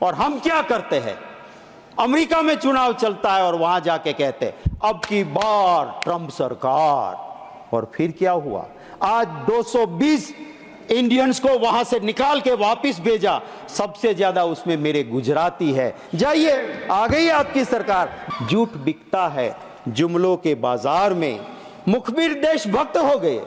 और हम क्या करते हैं, अमेरिका में चुनाव चलता है और वहां जाके कहते हैं अब की बार ट्रंप सरकार। और फिर क्या हुआ, आज 220 इंडियंस को वहां से निकाल के वापस भेजा, सबसे ज्यादा उसमें मेरे गुजराती है। जाइए, आ गई आपकी सरकार। झूठ बिकता है जुमलों के बाजार में, मुखबिर देशभक्त हो गए,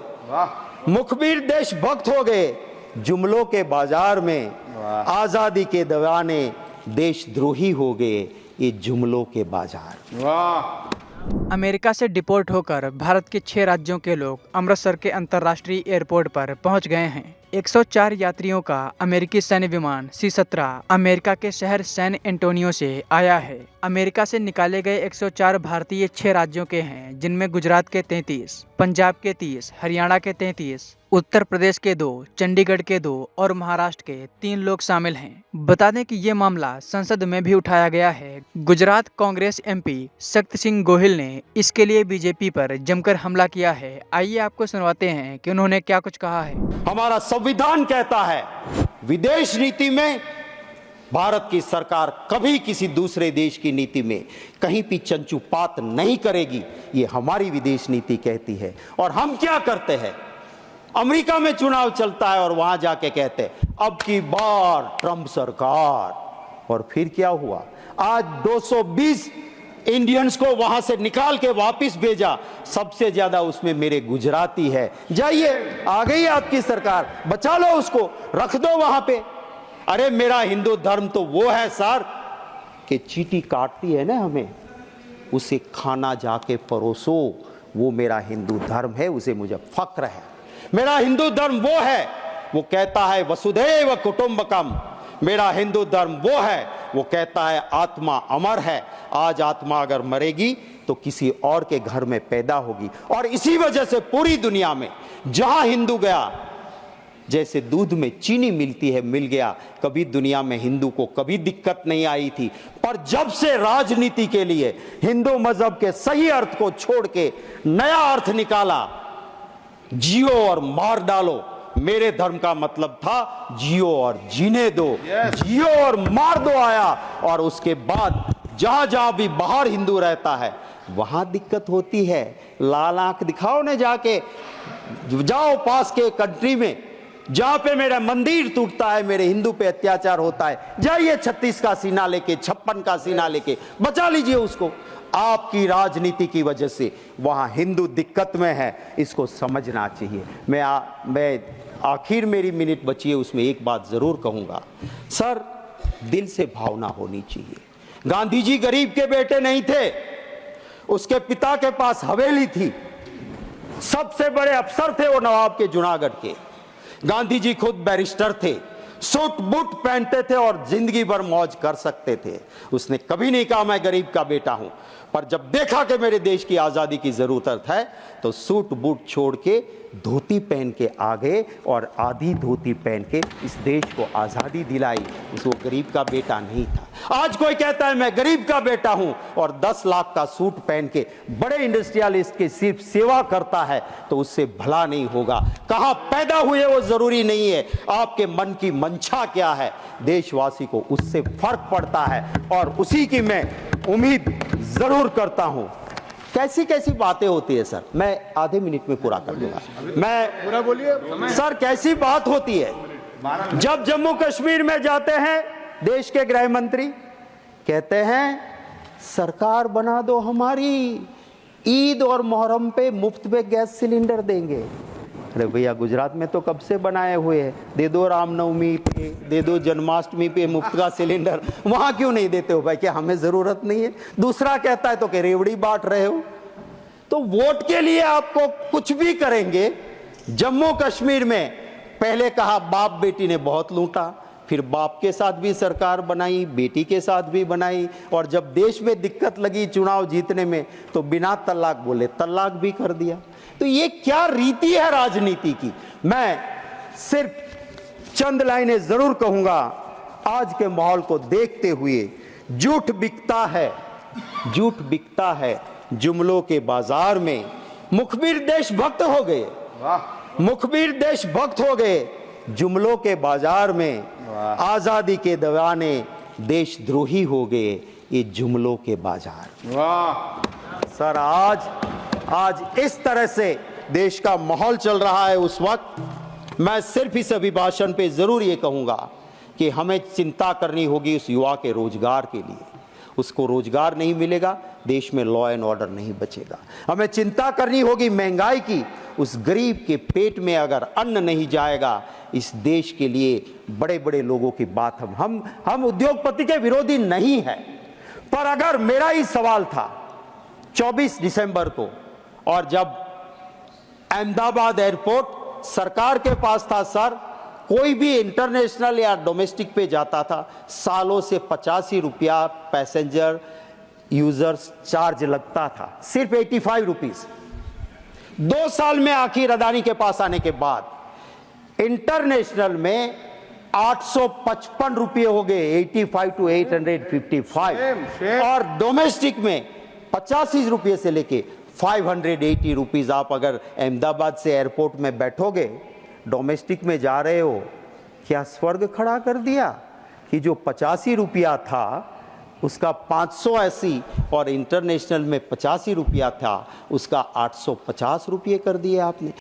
मुखबिर देशभक्त हो गए जुमलों के बाजार में, आजादी के दीवाने देशद्रोही हो गए ये जुमलों के बाजार। अमेरिका से डिपोर्ट होकर भारत के 6 राज्यों के लोग अमृतसर के अंतर्राष्ट्रीय एयरपोर्ट पर पहुंच गए हैं। 104 यात्रियों का अमेरिकी सैन्य विमान C-17 अमेरिका के शहर सैन एंटोनियो से आया है। अमेरिका से निकाले गए 104 भारतीय 6 राज्यों के हैं, जिनमें गुजरात के 33, पंजाब के 30, हरियाणा के 33, उत्तर प्रदेश के 2, चंडीगढ़ के 2 और महाराष्ट्र के 3 लोग शामिल हैं। बता दें कि ये मामला संसद में भी उठाया गया है। गुजरात कांग्रेस MP शक्ति सिंह गोहिल ने इसके लिए बीजेपी पर जमकर हमला किया है। आइए आपको सुनवाते हैं कि उन्होंने क्या कुछ कहा है। हमारा संविधान कहता है विदेश नीति में भारत की सरकार कभी किसी दूसरे देश की नीति में कहीं भी चंचुपात नहीं करेगी, ये हमारी विदेश नीति कहती है। और हम क्या करते हैं, अमेरिका में चुनाव चलता है और वहां जाके कहते हैं अब की बार ट्रंप सरकार। और फिर क्या हुआ, आज 220 इंडियंस को वहां से निकाल के वापस भेजा, सबसे ज्यादा उसमें मेरे गुजराती है। जाइए, आ गई आपकी सरकार, बचा लो उसको, रख दो वहां पे। अरे मेरा हिंदू धर्म तो वो है सर कि चींटी काटती है ना हमें, उसे खाना जाके परोसो, वो मेरा हिंदू धर्म है, उसे मुझे फक्र है। मेरा हिंदू धर्म वो है, वो कहता है वसुधैव कुटुंबकम। मेरा हिंदू धर्म वो है, वो कहता है आत्मा अमर है। आज आत्मा अगर मरेगी तो किसी और के घर में पैदा होगी। और इसी वजह से पूरी दुनिया में जहां हिंदू गया, जैसे दूध में चीनी मिलती है, मिल गया। कभी दुनिया में हिंदू को कभी दिक्कत नहीं आई थी, पर जब से राजनीति के लिए हिंदू मजहब के सही अर्थ को छोड़ के नया अर्थ निकाला, जियो और मार डालो, मेरे धर्म का मतलब था जियो और जीने दो, जियो और मार दो आया। और उसके बाद जहां जहां भी बाहर हिंदू रहता है वहां दिक्कत होती है। लाल आंख दिखाओ ने जाके, जाओ पास के कंट्री में जहां पे मेरा मंदिर टूटता है, मेरे हिंदू पे अत्याचार होता है, जाइए 36 का सीना लेके, 56 का सीना लेके, बचा लीजिए उसको। आपकी राजनीति की वजह से वहां हिंदू दिक्कत में है, इसको समझना चाहिए। मैं आखिर मेरी मिनट बची है, उसमें एक बात जरूर कहूंगा सर, दिल से भावना होनी चाहिए। गांधी जी गरीब के बेटे नहीं थे, उसके पिता के पास हवेली थी, सबसे बड़े अफसर थे वो नवाब के जूनागढ़ के। गांधी जी खुद बैरिस्टर थे, सूट बूट पहनते थे और जिंदगी भर मौज कर सकते थे। उसने कभी नहीं कहा मैं गरीब का बेटा हूं, पर जब देखा कि मेरे देश की आजादी की जरूरत है तो सूट बूट छोड़ के धोती पहन के आ गए और आधी धोती पहन के इस देश को आजादी दिलाई। वो गरीब का बेटा नहीं था। आज कोई कहता है मैं गरीब का बेटा हूं और 10 लाख का सूट पहन के बड़े इंडस्ट्रियलिस्ट की सिर्फ सेवा करता है, तो उससे भला नहीं होगा। कहां पैदा हुए वो जरूरी नहीं है, आपके मन की मंशा क्या है, देशवासी को उससे फर्क पड़ता है। और उसी की मैं उम्मीद जरूर करता हूं। कैसी कैसी बातें होती है सर, मैं आधे मिनट में पूरा कर दूंगा। मैं पूरा बोलिए सर, कैसी बात होती है जब जम्मू कश्मीर में जाते हैं, देश के गृह मंत्री कहते हैं सरकार बना दो हमारी, ईद और मुहर्रम पे मुफ्त में गैस सिलेंडर देंगे। अरे भैया, गुजरात में तो कब से बनाए हुए हैं, दे दो रामनवमी पे, दे दो जन्माष्टमी पे मुफ्त का सिलेंडर, वहां क्यों नहीं देते हो भाई, क्या हमें जरूरत नहीं है? दूसरा कहता है तो कि रेवड़ी बांट रहे हो। तो वोट के लिए आपको कुछ भी करेंगे। जम्मू कश्मीर में पहले कहा बाप बेटी ने बहुत लूटा, फिर बाप के साथ भी सरकार बनाई, बेटी के साथ भी बनाई, और जब देश में दिक्कत लगी चुनाव जीतने में तो बिना तलाक बोले तलाक भी कर दिया। तो ये क्या रीति है राजनीति की? मैं सिर्फ चंद लाइनें जरूर कहूंगा। आज के माहौल को देखते हुए झूठ बिकता है, झूठ बिकता है जुमलों के बाजार में। मुखबिर देशभक्त हो गए, मुखबिर देशभक्त हो गए जुमलों के बाजार में, आजादी के दीवाने देशद्रोही हो गए ये जुमलों के बाजार। वाह सर, आज इस तरह से देश का माहौल चल रहा है। उस वक्त मैं सिर्फ इस अभिभाषण पे जरूर ये कहूंगा कि हमें चिंता करनी होगी उस युवा के रोजगार के लिए। उसको रोजगार नहीं मिलेगा, देश में लॉ एंड ऑर्डर नहीं बचेगा। हमें चिंता करनी होगी महंगाई की। उस गरीब के पेट में अगर अन्न नहीं जाएगा, इस देश के लिए बड़े बड़े लोगों की बात हम उद्योगपति के विरोधी नहीं है, पर अगर मेरा ही सवाल था 24 दिसंबर को, और जब अहमदाबाद एयरपोर्ट सरकार के पास था सर, कोई भी इंटरनेशनल या डोमेस्टिक पे जाता था, सालों से 85 रुपया पैसेंजर यूजर्स चार्ज लगता था, सिर्फ 85 रुपीज। 2 साल में आखिर अदानी के पास आने के बाद इंटरनेशनल में 855 रुपये हो गए, 85 to 855, और डोमेस्टिक में 85 रुपये से लेके 580 रुपीज। आप अगर अहमदाबाद से एयरपोर्ट में बैठोगे, डोमेस्टिक में जा रहे हो, क्या स्वर्ग खड़ा कर दिया कि जो 85 रुपया था उसका 580, और इंटरनेशनल में 85 रुपया था उसका 850 रुपये कर दिए आपने।